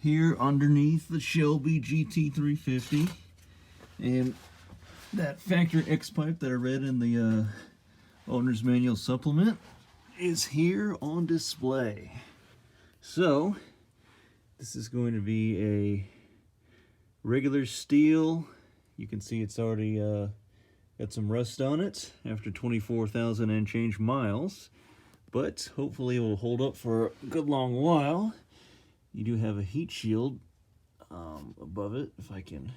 here underneath the Shelby GT350, and that factory X pipe that I read in the owner's manual supplement is here on display. So this is going to be a regular steel. You can see it's already got some rust on it after 24,000 and change miles, but hopefully it will hold up for a good long while. You do have a heat shield above it, if I can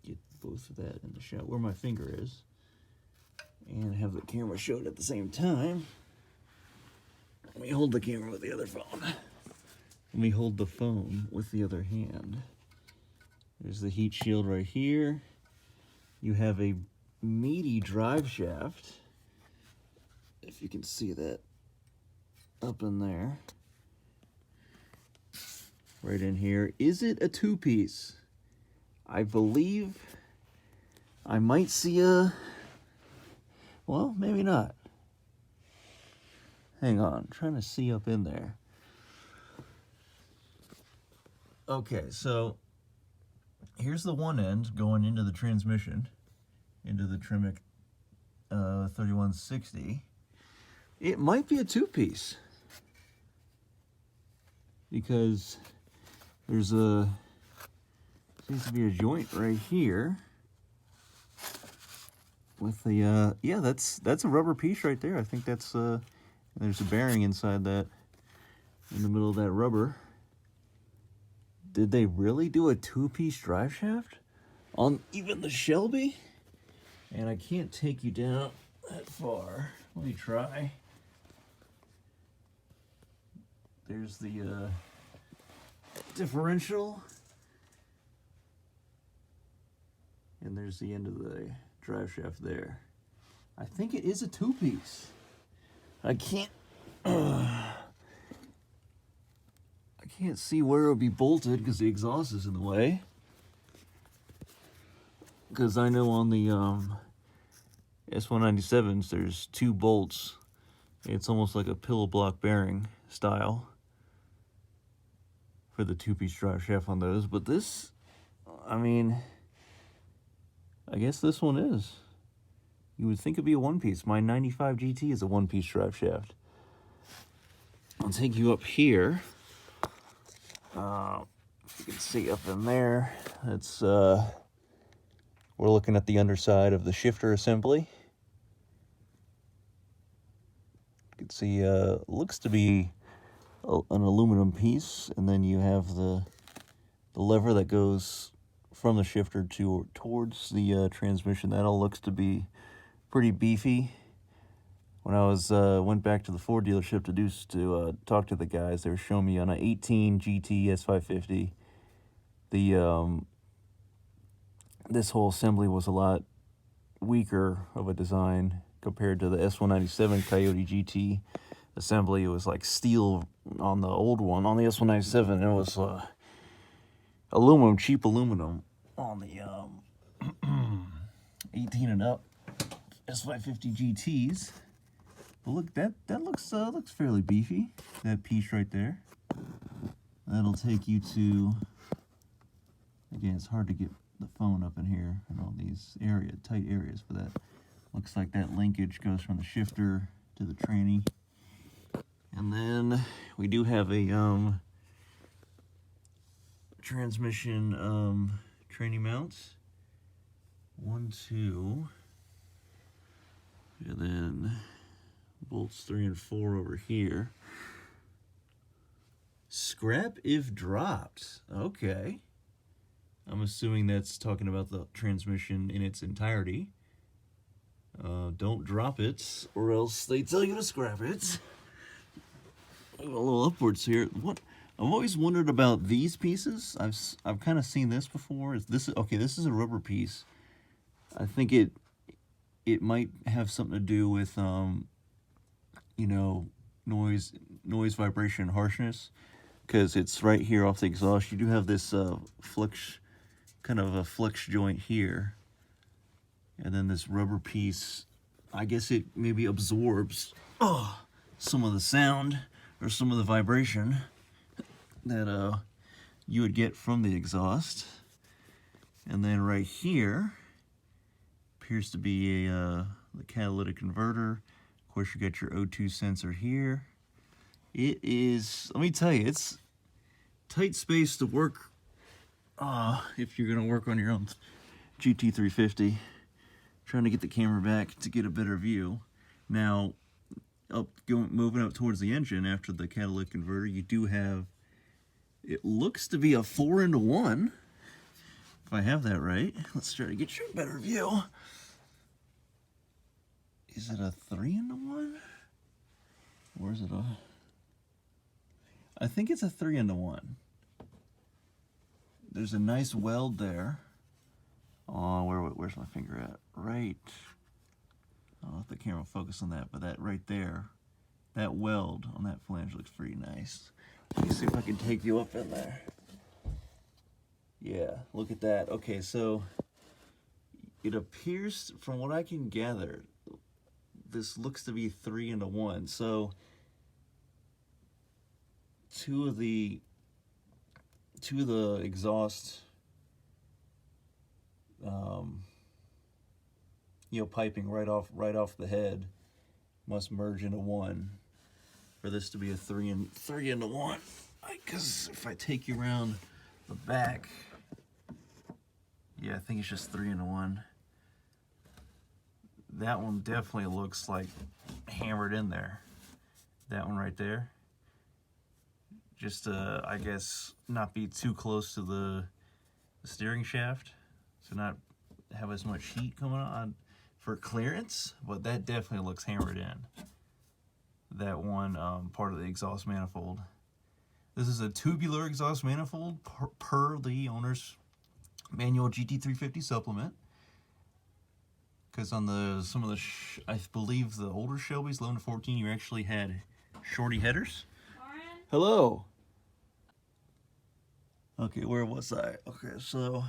get both of that in the shot where my finger is, and have the camera showed at the same time. Let me hold the camera with the other phone. Let me hold the phone with the other hand. There's the heat shield right here. You have a meaty drive shaft, if you can see that up in there. Right in here. Is it a two-piece? I believe I might see a... well, maybe not. Hang on, I'm trying to see up in there. Okay, so here's the one end going into the transmission, into the Tremec 3160. It might be a two-piece, because there's a, seems to be a joint right here with the yeah, that's a rubber piece right there. I think that's there's a bearing inside that, in the middle of that rubber. Did they really do a two-piece drive shaft on even the Shelby? And I can't take you down that far. Let me try. There's the differential, and there's the end of the drive shaft there. I think it is a two-piece. I can't see where it would be bolted because the exhaust is in the way. Because I know on the S197s there's two bolts. It's almost like a pillow block bearing style for the two-piece drive shaft on those. But this, I mean, I guess this one is. You would think it'd be a one-piece. My 95 GT is a one-piece drive shaft. I'll take you up here. You can see up in there, it's we're looking at the underside of the shifter assembly. You can see looks to be an aluminum piece, and then you have the lever that goes from the shifter towards the transmission. That all looks to be pretty beefy. When I was went back to the Ford dealership to talk to the guys, they were showing me on an 18 GT S550, this whole assembly was a lot weaker of a design compared to the S197 Coyote GT assembly. It was like steel on the old one. On the S197, it was aluminum, cheap aluminum on the 18 and up S550 GTs. But look, that looks fairly beefy. That piece right there. That'll take you to, again, it's hard to get the phone up in here and all these tight areas, but that looks like that linkage goes from the shifter to the tranny. And then we do have a transmission tranny mounts. 1, 2, and then bolts 3 and 4 over here. Scrap if dropped. Okay. I'm assuming that's talking about the transmission in its entirety. Don't drop it, or else they tell you to scrap it. A little upwards here. What I've always wondered about these pieces. I've kind of seen this before. This is a rubber piece. I think it might have something to do with you know, noise, vibration, harshness, because it's right here off the exhaust. You do have this flex, kind of a flex joint here, and then this rubber piece. I guess it maybe absorbs some of the sound or some of the vibration that you would get from the exhaust. And then right here appears to be the catalytic converter. Of course, you got your O2 sensor here. It is, let me tell you, it's tight space to work if you're gonna work on your own GT350. Trying to get the camera back to get a better view. Now, moving up towards the engine after the catalytic converter, you do have, it looks to be a 4-into-1. If I have that right. Let's try to get you a better view. Is it a 3-into-1? Or is it a... I think it's a 3-into-1. There's a nice weld there. Oh, where's my finger at? Right. I'll let the camera focus on that, but that right there, that weld on that flange looks pretty nice. Let me see if I can take you up in there. Yeah, look at that. Okay, so it appears, from what I can gather, this looks to be 3-into-1. So two of the exhaust piping right off the head must merge into one for this to be a 3-into-1. Because if I take you around the back, yeah, I think it's just 3-into-1. That one definitely looks like hammered in there. That one right there. Just I guess not be too close to the steering shaft, so not have as much heat coming on for clearance, but that definitely looks hammered in. That one part of the exhaust manifold. This is a tubular exhaust manifold per the owner's manual GT350 supplement. Because on some of the, I believe the older Shelby's 11 to 14, you actually had shorty headers. Lauren? Hello. Okay, where was I? Okay, so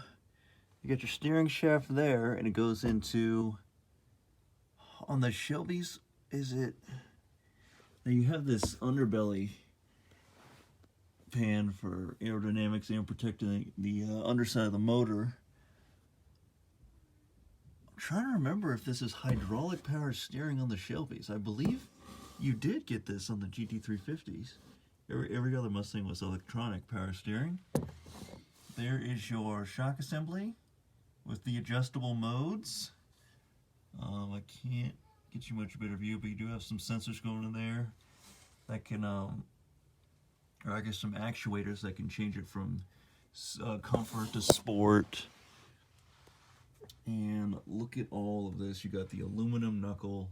you got your steering shaft there, and it goes into, on the Shelby's, is it, now you have this underbelly pan for aerodynamics and protecting the underside of the motor. I'm trying to remember if this is hydraulic power steering on the Shelby's. I believe you did get this on the GT350s. Every other Mustang was electronic power steering. There is your shock assembly with the adjustable modes. I can't get you much better view, but you do have some sensors going in there that can, or I guess some actuators that can change it from comfort to sport. And look at all of this. You got the aluminum knuckle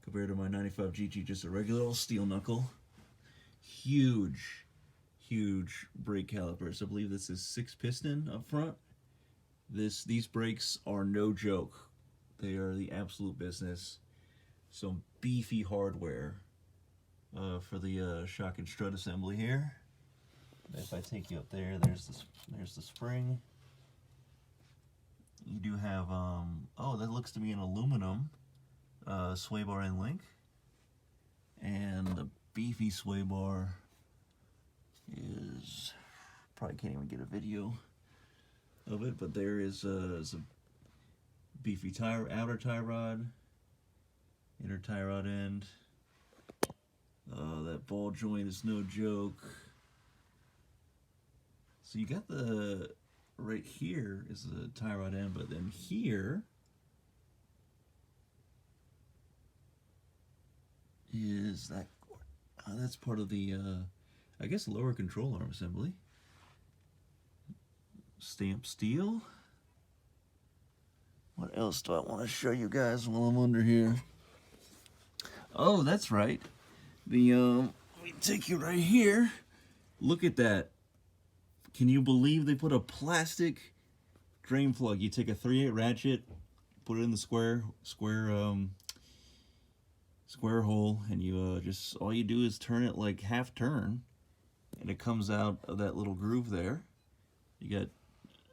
compared to my 95 GT, just a regular old steel knuckle. Huge brake calipers. I believe this is 6-piston up front. These brakes are no joke. They are the absolute business. Some beefy hardware for the shock and strut assembly here. If I take you up there, there's the spring. You do have oh, that looks to be an aluminum sway bar and link, and the beefy sway bar is, probably can't even get a video of it, but there is a beefy outer tie rod, inner tie rod end. That ball joint is no joke. So you got the, right here is the tie rod end, but then here is that, that's part of the I guess lower control arm assembly. Stamped steel. What else do I want to show you guys while I'm under here? Oh, that's right. The let me take you right here. Look at that. Can you believe they put a plastic drain plug? You take a 3/8 ratchet, put it in the square hole, and you just, all you do is turn it like half turn, and it comes out of that little groove there. You got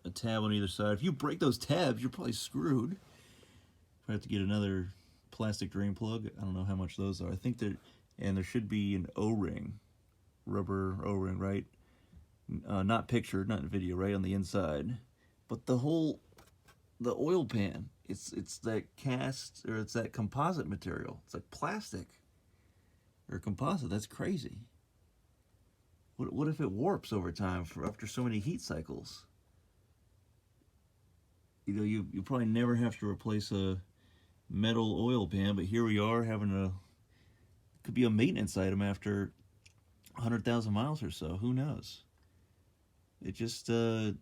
a tab on either side. If you break those tabs, you're probably screwed. I have to get another plastic drain plug. I don't know how much those are. I think that, and there should be an O-ring, rubber O-ring right not pictured, not in video, right on the inside. But the oil pan, it's that cast, or it's that composite material. It's like plastic or composite. That's crazy. What if it warps over time after so many heat cycles? You know, you probably never have to replace a metal oil pan, but here we are having could be a maintenance item after 100,000 miles or so. Who knows? It just, I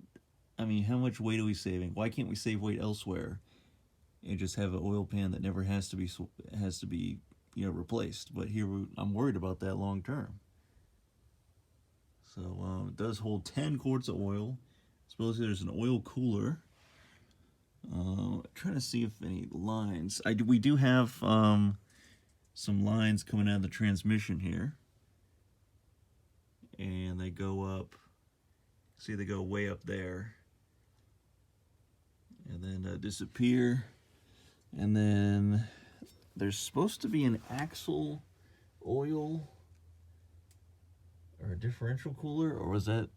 mean, how much weight are we saving? Why can't we save weight elsewhere and just have an oil pan that never has to be replaced? But here I'm worried about that long term. So it does hold 10 quarts of oil. Supposedly there's an oil cooler. Trying to see if any lines. We do have some lines coming out of the transmission here, and they go up. See, they go way up there, and then disappear. And then there's supposed to be an axle oil or a differential cooler, or was that?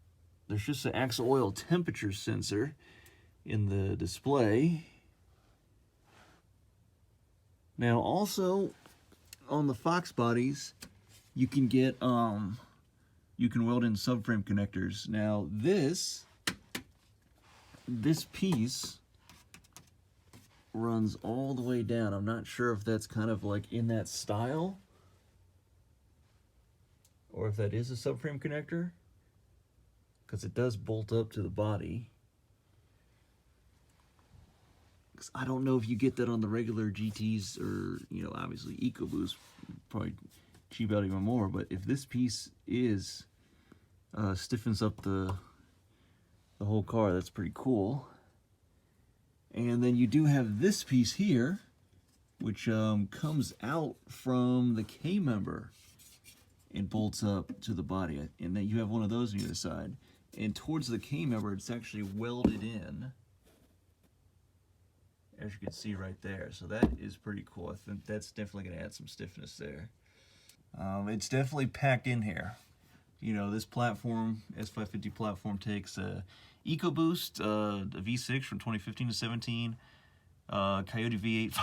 There's just an axle oil temperature sensor in the display. Now also on the Fox bodies, you can get you can weld in subframe connectors. Now this piece runs all the way down. I'm not sure if that's kind of like in that style or if that is a subframe connector, because it does bolt up to the body. I don't know if you get that on the regular GTs or, obviously EcoBoost, probably cheap out even more. But if this piece stiffens up the whole car, that's pretty cool. And then you do have this piece here, which comes out from the K-member and bolts up to the body. And then you have one of those on the other side. And towards the K-member, it's actually welded in, as you can see right there. So that is pretty cool. I think that's definitely going to add some stiffness there. It's definitely packed in here. This platform, S550 platform, takes a EcoBoost, a V6 from 2015 to 17, Coyote V8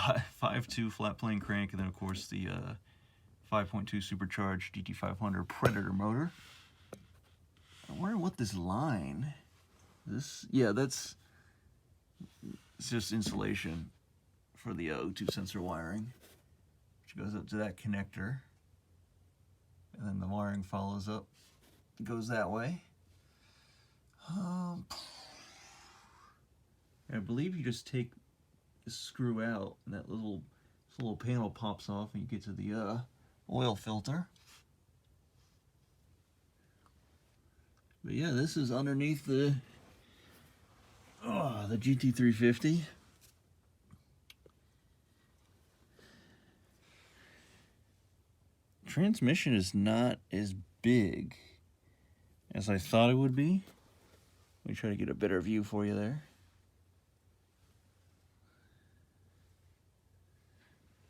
5.2 flat plane crank, and then of course the 5.2 supercharged GT500 Predator motor. I wonder what this line, it's just insulation for the O2 sensor wiring, which goes up to that connector, and then the wiring follows up, goes that way. I believe you just take the screw out, and that little panel pops off, and you get to the oil filter. But yeah, this is underneath the GT350. Transmission is not as big as I thought it would be. Let me try to get a better view for you there.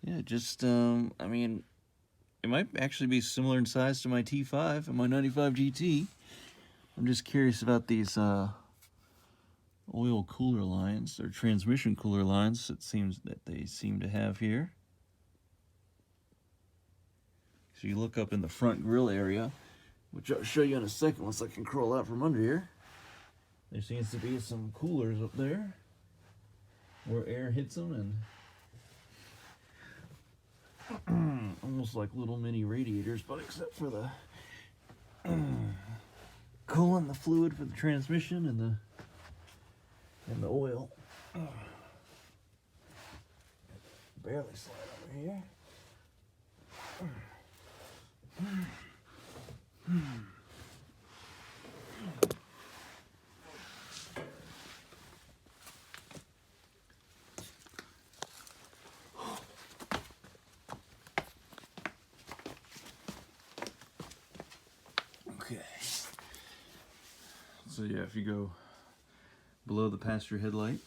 Yeah, just, I mean, it might actually be similar in size to my T5 and my 95 GT. I'm just curious about these oil cooler lines, or transmission cooler lines, it seems that they seem to have here. So you look up in the front grill area, which I'll show you in a second once I can crawl out from under here. There seems to be some coolers up there where air hits them, and almost like little mini radiators, but except for the cooling the fluid for the transmission and the oil. Barely slide over here. Okay. So yeah, if you go below the passenger headlight,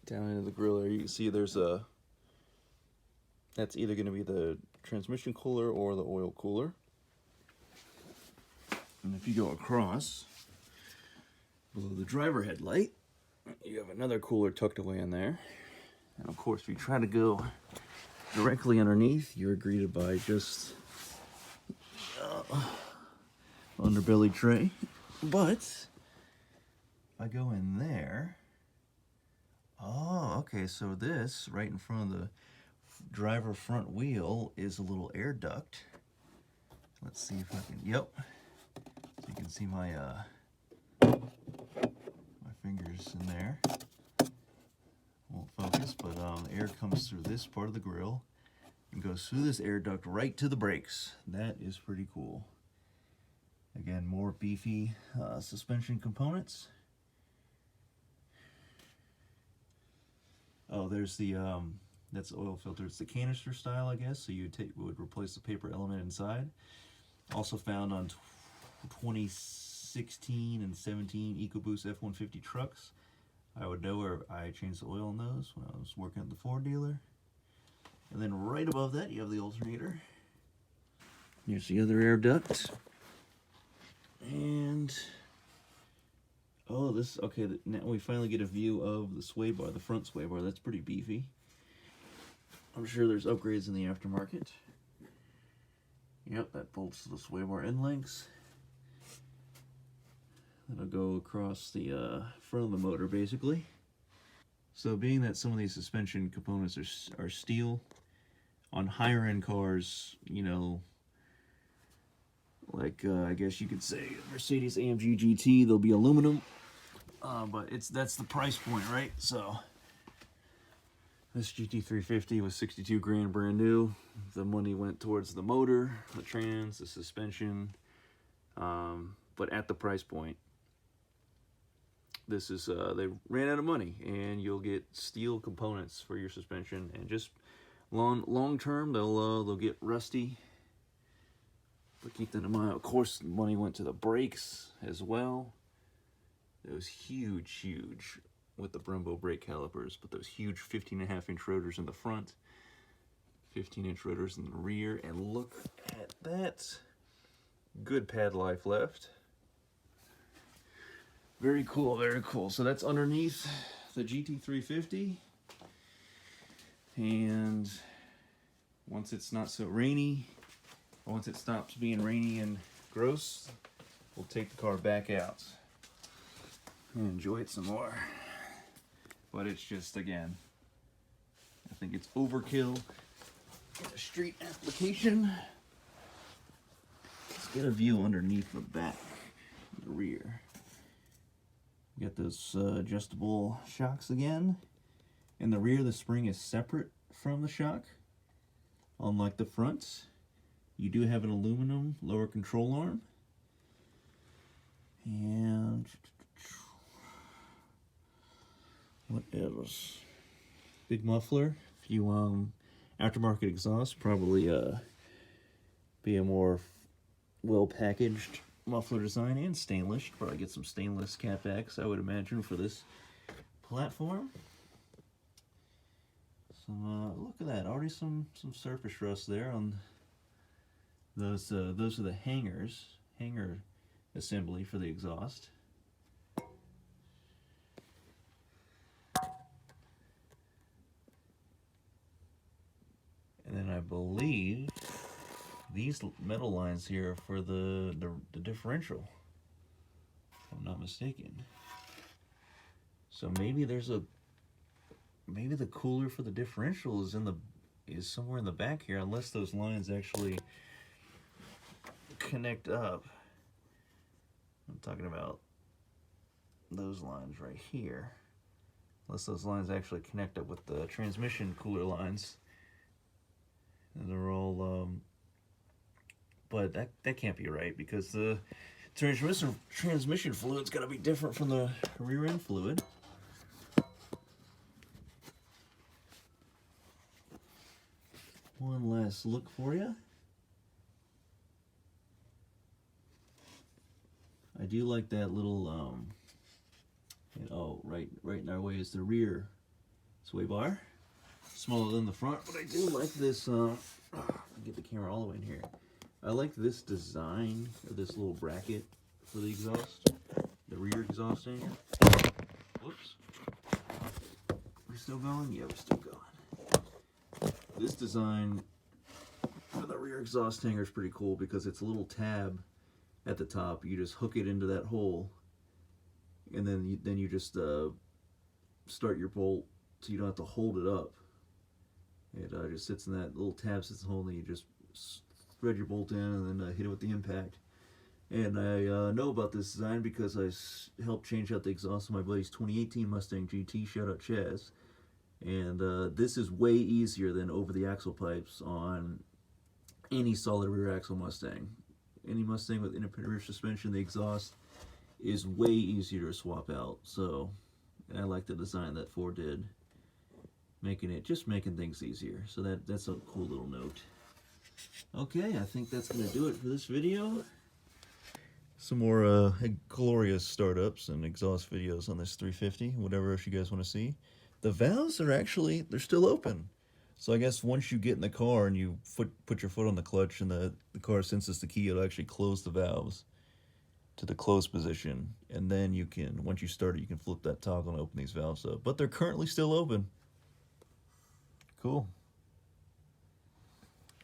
down into the grill area, you can see there's that's either going to be the transmission cooler or the oil cooler. And if you go across, Below the driver headlight, you have another cooler tucked away in there. And of course, if you try to go directly underneath, you're greeted by just underbelly tray. But if I go in there, oh, okay, so this right in front of the driver front wheel is a little air duct. Let's see if I can, yep. So you can see my my fingers in there. Won't focus, but air comes through this part of the grill and goes through this air duct right to the brakes. That is pretty cool. Again, more beefy suspension components. Oh, there's the that's the oil filter. It's the canister style, I guess. So you would replace the paper element inside. Also found on 2016 and 17 EcoBoost F-150 trucks. I would know where I changed the oil on those when I was working at the Ford dealer. And then right above that, you have the alternator. Here's the other air duct. And oh, this, okay, now we finally get a view of the sway bar, the front sway bar. That's pretty beefy. I'm sure there's upgrades in the aftermarket. Yep, that bolts to the sway bar end links. That'll go across the front of the motor, basically. So being that some of these suspension components are steel, on higher end cars, you know, like I guess you could say Mercedes AMG GT, they'll be aluminum, but that's the price point, right? So this GT350 was 62 grand brand new. The money went towards the motor, the trans, the suspension, but at the price point, this is they ran out of money, and you'll get steel components for your suspension, and just long term they'll get rusty. But keep that in mind. Of course, the money went to the brakes as well. Those huge with the Brembo brake calipers, but those huge 15.5-inch rotors in the front, 15-inch rotors in the rear, and look at that. Good pad life left. Very cool, very cool. So that's underneath the GT350. And once it's not so rainy, once it stops being rainy and gross, we'll take the car back out and enjoy it some more. But it's just, again, I think it's overkill in a street application. Let's get a view underneath the back, the rear. You got those adjustable shocks again. In the rear, the spring is separate from the shock. Unlike the front, you do have an aluminum lower control arm. And what else? Big muffler. If you aftermarket exhaust, probably be a more well packaged muffler design, and stainless. Probably get some stainless CapEx, I would imagine, for this platform. Look at that, already some surface rust there on those are the hanger assembly for the exhaust. And then I believe these metal lines here are for the differential, if I'm not mistaken. So maybe maybe the cooler for the differential is somewhere in the back here, unless those lines actually connect up. I'm talking about those lines right here. Unless those lines actually connect up with the transmission cooler lines. And they're all, but that can't be right, because the transmission fluid's got to be different from the rear end fluid. One last look for you. I do like that little, right in our way is the rear sway bar. Smaller than the front, but I do like this, get the camera all the way in here. I like this design, or this little bracket for the exhaust, the rear exhaust. exhaust hanger. Whoops. We're still going? Yeah, we're still going. This design for the rear exhaust hanger is pretty cool because it's a little tab at the top. You just hook it into that hole, and then you just start your bolt, so you don't have to hold it up. It just sits in that little tab, sits in the hole, and then you just thread your bolt in and then hit it with the impact. And I know about this design because I helped change out the exhaust of my buddy's 2018 Mustang GT. Shout out Chaz. And this is way easier than over the axle pipes on any solid rear axle Mustang. Any Mustang with independent rear suspension, the exhaust is way easier to swap out. So, and I like the design that Ford did, just making things easier. So that's a cool little note. Okay, I think that's gonna do it for this video. Some more glorious startups and exhaust videos on this 350, whatever else you guys want to see. The valves are actually, they're still open. So I guess once you get in the car and you put your foot on the clutch and the car senses the key, it'll actually close the valves to the closed position. And then you can, once you start it, you can flip that toggle and open these valves up. But they're currently still open. Cool.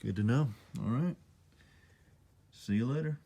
Good to know. All right. See you later.